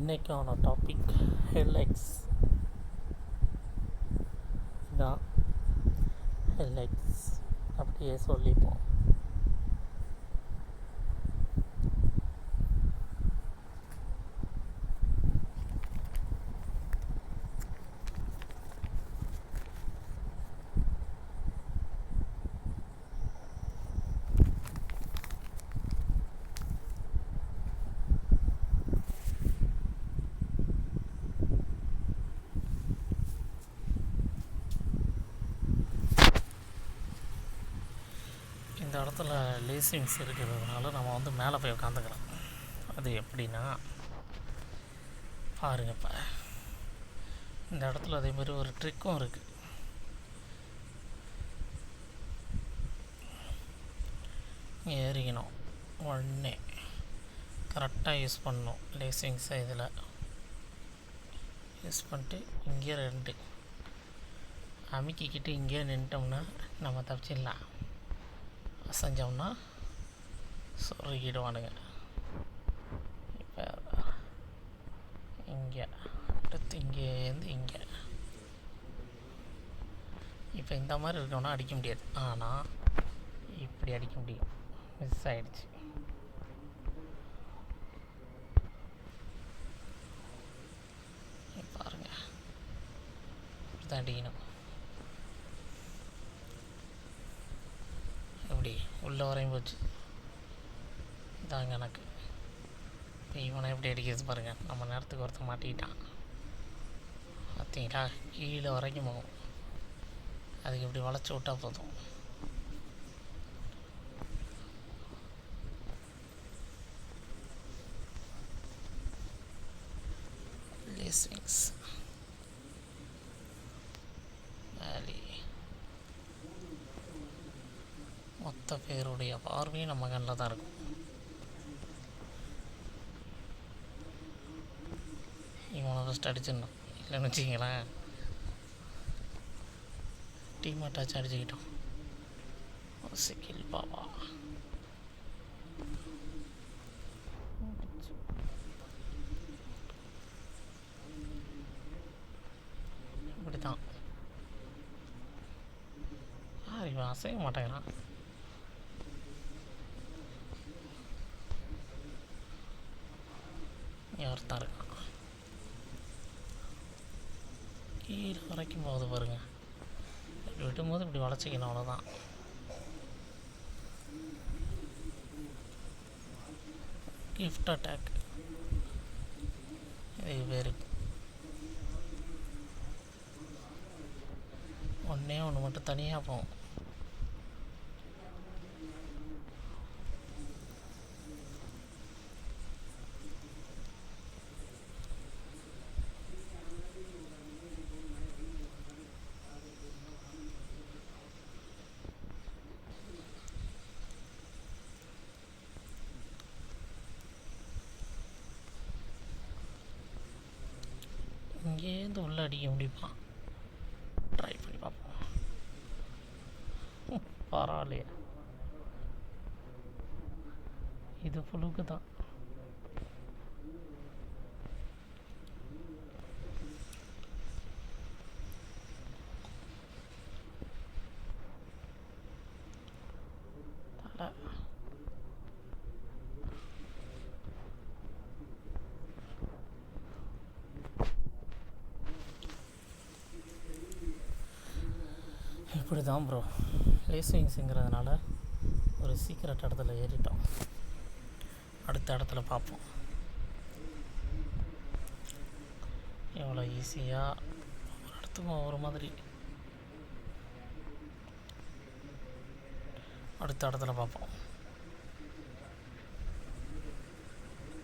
இன்றைக்கான டாபிக் ஹெல்எக்ஸ் தான். ஹெல்எக்ஸ் அப்படியே சொல்லிப்போம். இந்த இடத்துல லேசிங்ஸ் இருக்கிறதுனால நம்ம வந்து மேலே போய் உட்காந்துக்கலாம். அது எப்படின்னா பாருங்க, இப்போ இந்த இடத்துல அதே மாதிரி ஒரு ட்ரிக்கும் இருக்குது. ஏறிக்கணும், உடனே கரெக்டாக யூஸ் பண்ணணும் லேசிங்ஸை. இதில் யூஸ் பண்ணிட்டு இங்கே ரெண்டு அமுக்கிக்கிட்டு இங்கேயே நின்ட்டோம்னா நம்ம தப்பிச்சிடலாம். செஞ்சோம்னா சொருகிடுவானுங்க. இப்போ இங்கே அடுத்து இங்கேருந்து இங்கே இப்போ இந்த மாதிரி இருக்கோன்னா அடிக்க முடியாது. ஆனால் இப்படி அடிக்க முடியும். மிஸ் ஆகிடுச்சு. பாருங்கள், இப்படி தான் அடிக்கணும். எப்படி உள்ளே வரையும் போச்சு. இதாங்க எனக்கு. இப்போ இவனை எப்படி அடிக்கிறது பாருங்கள். நம்ம நேரத்துக்கு ஒருத்தர் மாட்டிக்கிட்டான் பார்த்தீங்களா? கீழே வரைக்கும் போகும். அதுக்கு இப்படி வளைச்சி விட்டால் போதும். லேசிங்ஸ் மொத்த பேருடைய பார்வையும் நம்ம கண்ணில் தான் இருக்கும். இவனை ஃபஸ்ட் அடிச்சிடணும். இல்லைன்னு வச்சிங்களேன், டீம் அட்டாச் அடிச்சுக்கிட்டோம். சிக்கில் பாவா இப்படி தான். இவன் அசைய மாட்டேங்கிறான். ஒருத்தன் இருக்கான் கீழே வரைக்கும் போகுது பாருங்க. இப்படி விடும்போது இப்படி வளைச்சிக்கணும், அவ்வளோதான். கிஃப்ட் அட்டாக் இது பேர். ஒன்றே ஒன்று மட்டும் தனியாக போகும். இங்கேருந்து உள்ளே அடிக்க முடியுமா? ட்ரை பண்ணி பார்ப்போம். பரவாயில்லையா, இது புழுக்கு தான். இப்படி தான் ப்ரோ. லேசிங்ஸுங்கிறதுனால ஒரு சீக்கிரட் இடத்துல ஏறிட்டோம். அடுத்த இடத்துல பார்ப்போம் எவ்வளோ ஈஸியாக ஒரு இடத்துக்கு ஒரு மாதிரி. அடுத்த இடத்துல பார்ப்போம்.